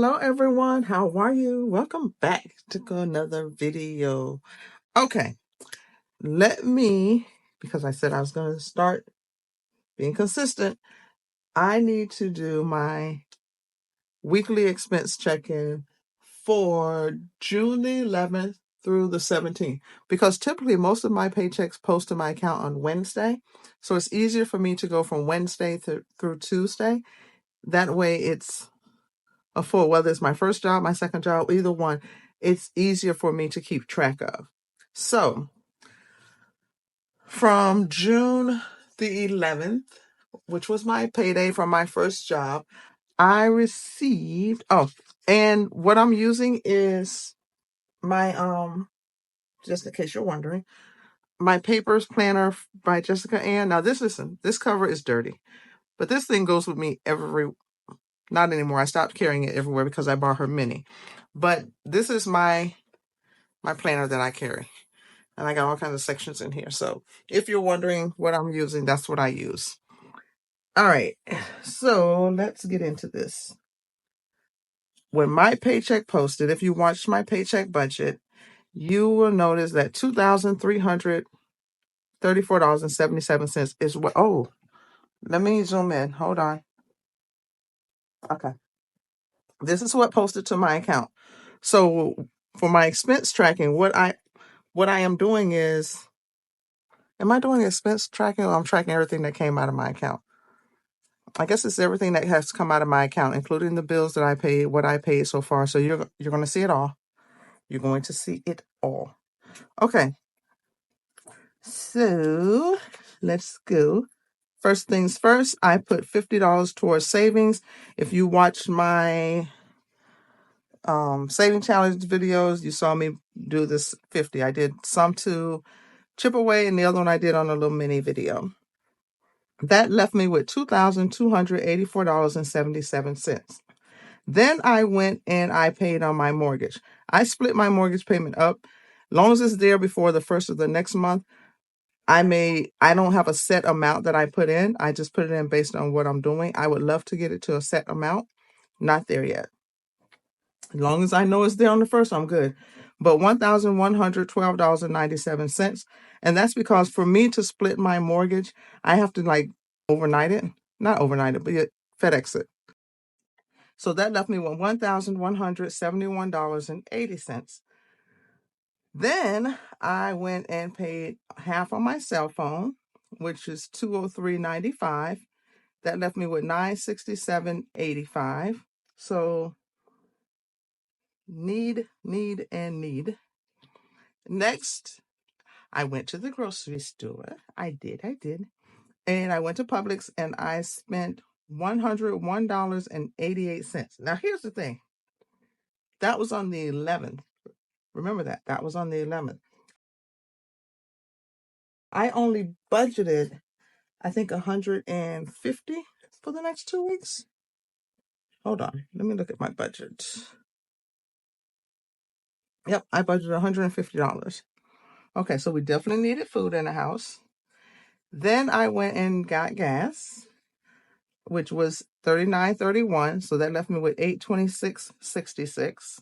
Hello everyone, how are you? Welcome back to another video. Okay, because I said I was going to start being consistent, I need to do my weekly expense check-in for June the 11th through the 17th, because typically most of my paychecks post to my account on Wednesday, so it's easier for me to go from Wednesday through Tuesday. That way it's whether it's my first job, my second job, either one, it's easier for me to keep track of. So from June the 11th, which was my payday from my first job, I received, and what I'm using is my, just in case you're wondering, my Papers Planner by Jessica Ann. Now this cover is dirty, but this thing goes with me not anymore. I stopped carrying it everywhere because I bought her mini. But this is my planner that I carry. And I got all kinds of sections in here. So if you're wondering what I'm using, that's what I use. All right. So let's get into this. When my paycheck posted, if you watched my paycheck budget, you will notice that $2,334.77 is what. Oh, let me zoom in. Hold on. Okay. This is what posted to my account. So for my expense tracking, what I am doing is, am I doing expense tracking, or I'm tracking everything that came out of my account? I guess it's everything that has come out of my account, including the bills that I paid, what I paid so far. So you're going to see it all. You're going to see it all. Okay. So let's go. First things first, I put $50 towards savings. If you watch my saving challenge videos, you saw me do this 50. I did some to chip away, and the other one I did on a little mini video. That left me with $2,284.77. Then I went and I paid on my mortgage. I split my mortgage payment up. Long as it's there before the first of the next month, I don't have a set amount that I put in. I just put it in based on what I'm doing. I would love to get it to a set amount. Not there yet. As long as I know it's there on the first, I'm good. But $1,112.97. And that's because for me to split my mortgage, I have to overnight it. Not overnight it, but FedEx it. So that left me with $1,171.80. Then I went and paid half on my cell phone, which is $203.95. That left me with $967.85. So need. Next, I went to the grocery store. I did. And I went to Publix and I spent $101.88. Now here's the thing. That was on the 11th. Remember that. That was on the 11th. I only budgeted, I think, $150 for the next 2 weeks. Hold on. Let me look at my budget. Yep, I budgeted $150. Okay, so we definitely needed food in the house. Then I went and got gas, which was $39.31. So that left me with $826.66.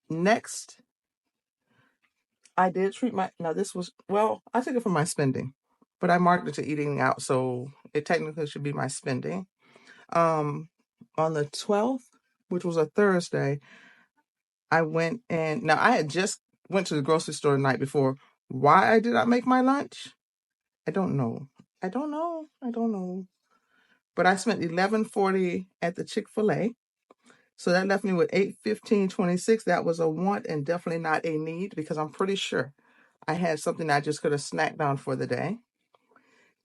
Next, I did treat I took it from my spending, but I marked it to eating out, so it technically should be my spending. On the 12th, which was a Thursday, I went and now I had just went to the grocery store the night before. Why I did not make my lunch? I don't know. But I spent $11.40 at the Chick-fil-A. So that left me with $815.26. That was a want and definitely not a need, because I'm pretty sure I had something I just could have snacked on for the day.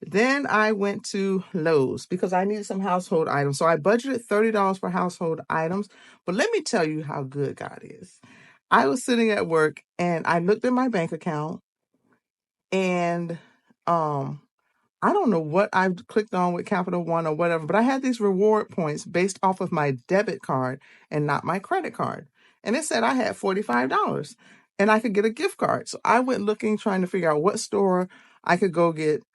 Then I went to Lowe's because I needed some household items. So I budgeted $30 for household items. But let me tell you how good God is. I was sitting at work and I looked at my bank account, and I don't know what I clicked on with Capital One or whatever, but I had these reward points based off of my debit card and not my credit card. And it said I had $45 and I could get a gift card. So I went looking, trying to figure out what store I could go get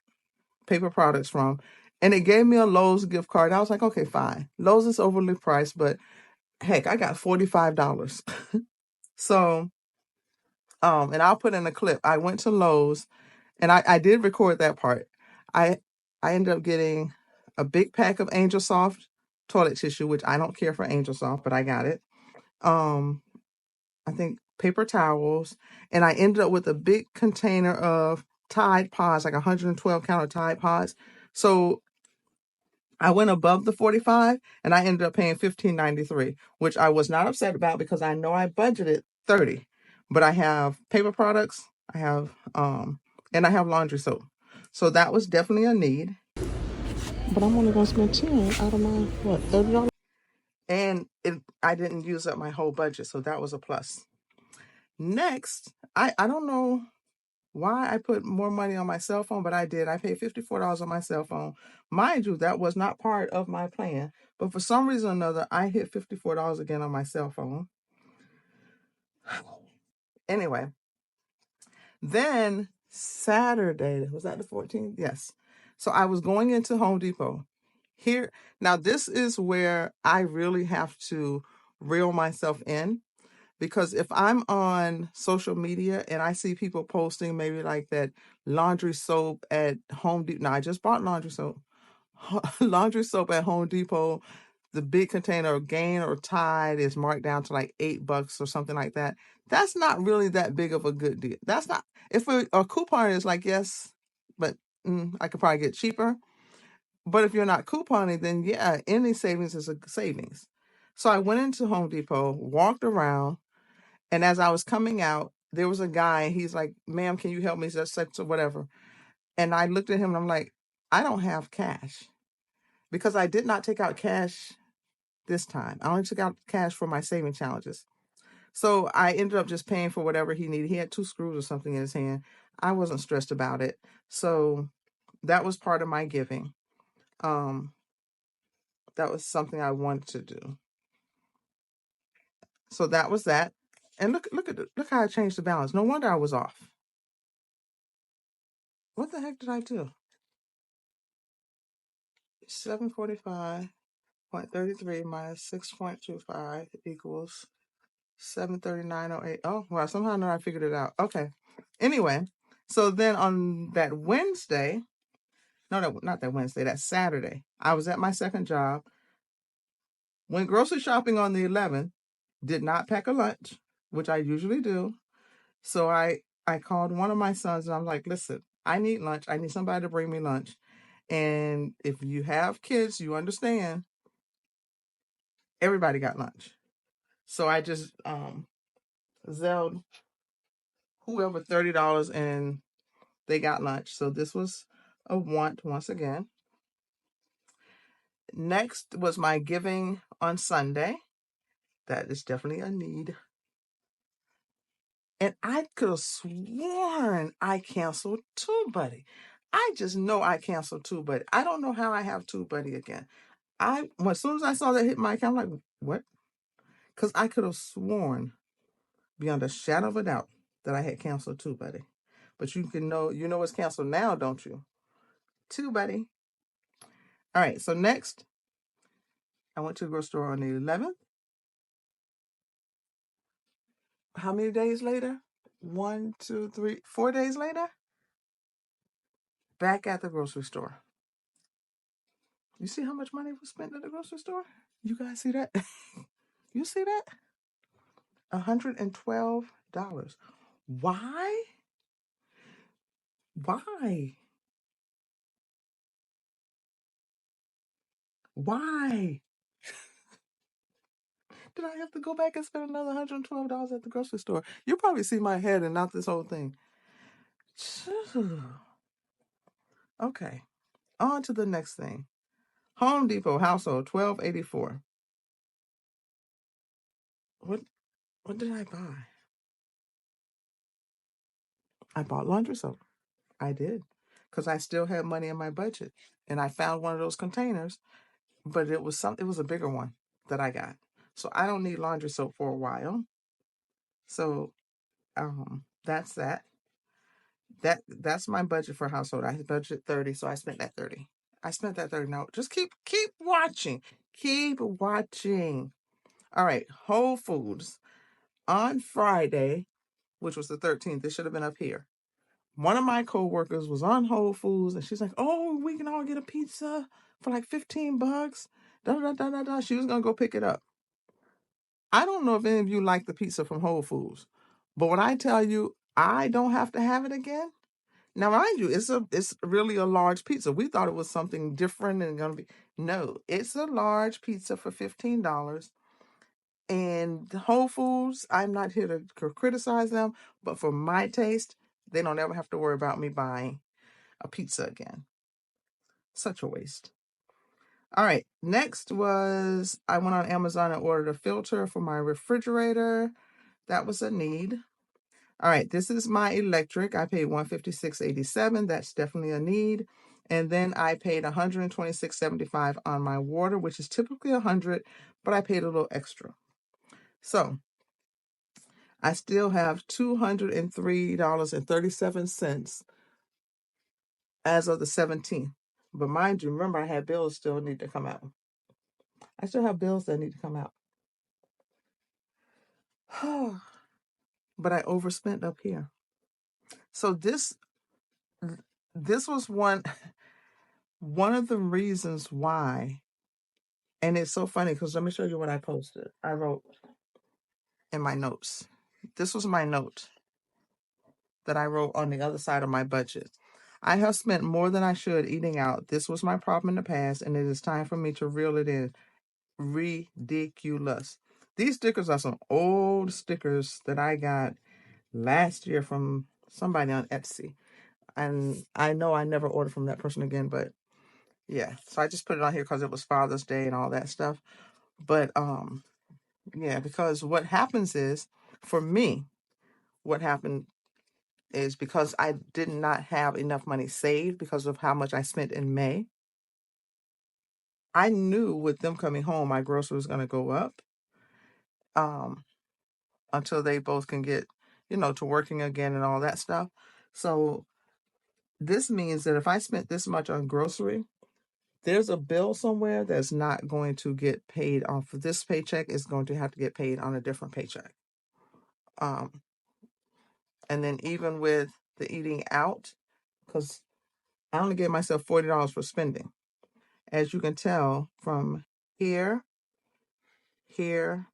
paper products from. And it gave me a Lowe's gift card. I was like, okay, fine. Lowe's is overly priced, but Heck, I got $45. So, and I'll put in a clip. I went to Lowe's and I did record that part. I I ended up getting a big pack of Angel Soft toilet tissue, which I don't care for Angel Soft, but I got it. Um, I think paper towels, and I ended up with a big container of Tide Pods, like 112 count of Tide Pods. So I went above the 45 and I ended up paying $15.93, which I was not upset about because I know I budgeted 30. But I have paper products, I have and I have laundry soap. So that was definitely a need. But I'm only gonna spend 10 out of my what, $30? And I didn't use up my whole budget, so that was a plus. Next, I don't know why I put more money on my cell phone, but I did. I paid $54 on my cell phone. Mind you, that was not part of my plan. But for some reason or another, I hit $54 again on my cell phone. Anyway, then Saturday, was that the 14th? Yes. So I was going into Home Depot. Here, now this is where I really have to reel myself in. Because if I'm on social media and I see people posting maybe like that laundry soap at Home Depot. Now, I just bought laundry soap. Laundry soap at Home Depot, the big container of Gain or Tide is marked down to like $8 or something like that. That's not really that big of a good deal. That's not, if a coupon is like, yes, but I could probably get cheaper. But if you're not couponing, then yeah, any savings is a savings. So I went into Home Depot, walked around, and as I was coming out, there was a guy. He's like, "Ma'am, can you help me?" Just such whatever. And I looked at him and I'm like, "I don't have cash because I did not take out cash this time. I only took out cash for my saving challenges." So I ended up just paying for whatever he needed. He had 2 screws or something in his hand. I wasn't stressed about it. So that was part of my giving. Um, that was something I wanted to do. So that was that. And look how I changed the balance. No wonder I was off. What the heck did I do? 745.33 minus 6.25 equals 739.08. Oh, well, somehow or another I figured it out. Okay. Anyway, so then on that Wednesday, no, not that Wednesday, that Saturday, I was at my second job, went grocery shopping on the 11th, did not pack a lunch, which I usually do. So I called one of my sons and I'm like, listen, I need lunch. I need somebody to bring me lunch. And if you have kids, you understand everybody got lunch. So I just Zelled whoever $30 and they got lunch. So this was a want once again. Next was my giving on Sunday. That is definitely a need. And I could have sworn I canceled TubeBuddy. I just know I canceled TubeBuddy. I don't know how I have TubeBuddy again. As soon as I saw that hit my account, I'm like, what? Because I could have sworn beyond a shadow of a doubt that I had canceled TubeBuddy. But you know it's canceled now, don't you? TubeBuddy. All right, so next, I went to the grocery store on the 11th. How many days later? 1, 2, 3, 4 days later? Back at the grocery store. You see how much money was spent at the grocery store? You guys see that? You see that? $112. Why? Why? Why? Did I have to go back and spend another $112 at the grocery store? You probably see my head and not this whole thing. Okay, on to the next thing. Home Depot household $12.84. What did I buy? I bought laundry soap. I did, because I still had money in my budget, and I found one of those containers, but it was a bigger one that I got. So I don't need laundry soap for a while. So that's that. That's my budget for household. I budgeted 30, so I spent that 30. I spent that 30. Now just keep watching. Keep watching. All right, Whole Foods. On Friday, which was the 13th, it should have been up here. One of my coworkers was on Whole Foods and she's like, "Oh, we can all get a pizza for like $15. Da da da da da." She was gonna go pick it up. I don't know if any of you like the pizza from Whole Foods, but when I tell you I don't have to have it again. Now, mind you, it's really a large pizza. We thought it was something different and gonna be no, it's a large pizza for $15. And Whole Foods, I'm not here to criticize them, but for my taste, they don't ever have to worry about me buying a pizza again. Such a waste. All right, next was I went on Amazon and ordered a filter for my refrigerator. That was a need. All right, this is my electric. I paid $156.87. That's definitely a need. And then I paid $126.75 on my water, which is typically $100, but I paid a little extra. So I still have $203.37 as of the 17th. But mind you, remember I had bills still need to come out. I still have bills that need to come out. But I overspent up here. So this was one of the reasons why. And it's so funny because let me show you what I posted. I wrote in my notes. This was my note that I wrote on the other side of my budget. I have spent more than I should eating out. This was my problem in the past, and it is time for me to reel it in. Ridiculous. These stickers are some old stickers that I got last year from somebody on Etsy. And I know I never ordered from that person again, but yeah. So I just put it on here because it was Father's Day and all that stuff. But yeah, because what happens is, for me, what happened is because I did not have enough money saved because of how much I spent in May. I knew with them coming home, my grocery was going to go up until they both can get, to working again and all that stuff. So this means that if I spent this much on grocery, there's a bill somewhere that's not going to get paid off of this paycheck. It's going to have to get paid on a different paycheck. And then even with the eating out, because I only gave myself $40 for spending. As you can tell from here, here,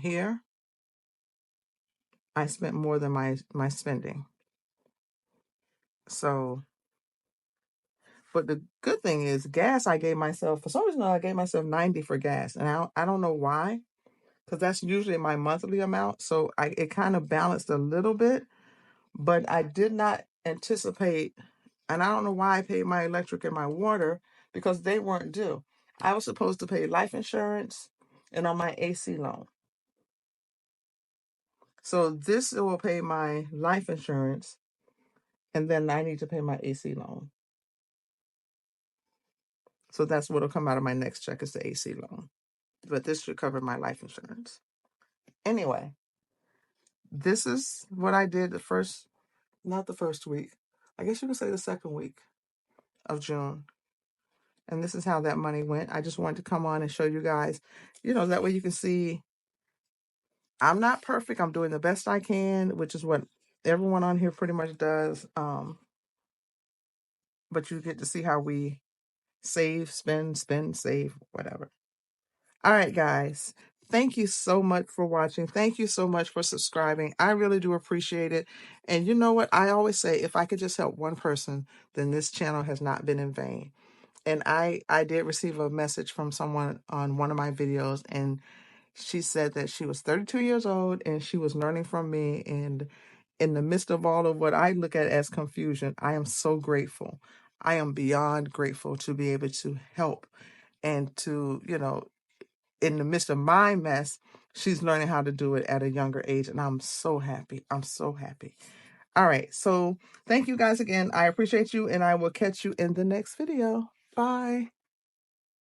here, I spent more than my spending. So, but the good thing is gas, I gave myself, for some reason, I gave myself 90 for gas. And I don't know why, because that's usually my monthly amount. So it kind of balanced a little bit, but I did not anticipate, and I don't know why I paid my electric and my water because they weren't due. I was supposed to pay life insurance and on my AC loan. So this will pay my life insurance, and then I need to pay my AC loan. So that's what'll come out of my next check is the AC loan. But this should cover my life insurance. Anyway, this is what I did not the first week. I guess you could say the second week of June. And this is how that money went. I just wanted to come on and show you guys, that way you can see I'm not perfect. I'm doing the best I can, which is what everyone on here pretty much does. But you get to see how we save, spend, save, whatever. All right, guys. Thank you so much for watching. Thank you so much for subscribing. I really do appreciate it. And you know what? I always say, if I could just help one person, then this channel has not been in vain. And I did receive a message from someone on one of my videos, and she said that she was 32 years old and she was learning from me. And in the midst of all of what I look at as confusion, I am so grateful. I am beyond grateful to be able to help and to, in the midst of my mess, she's learning how to do it at a younger age. And I'm so happy. I'm so happy. All right. So thank you guys again. I appreciate you, and I will catch you in the next video. Bye.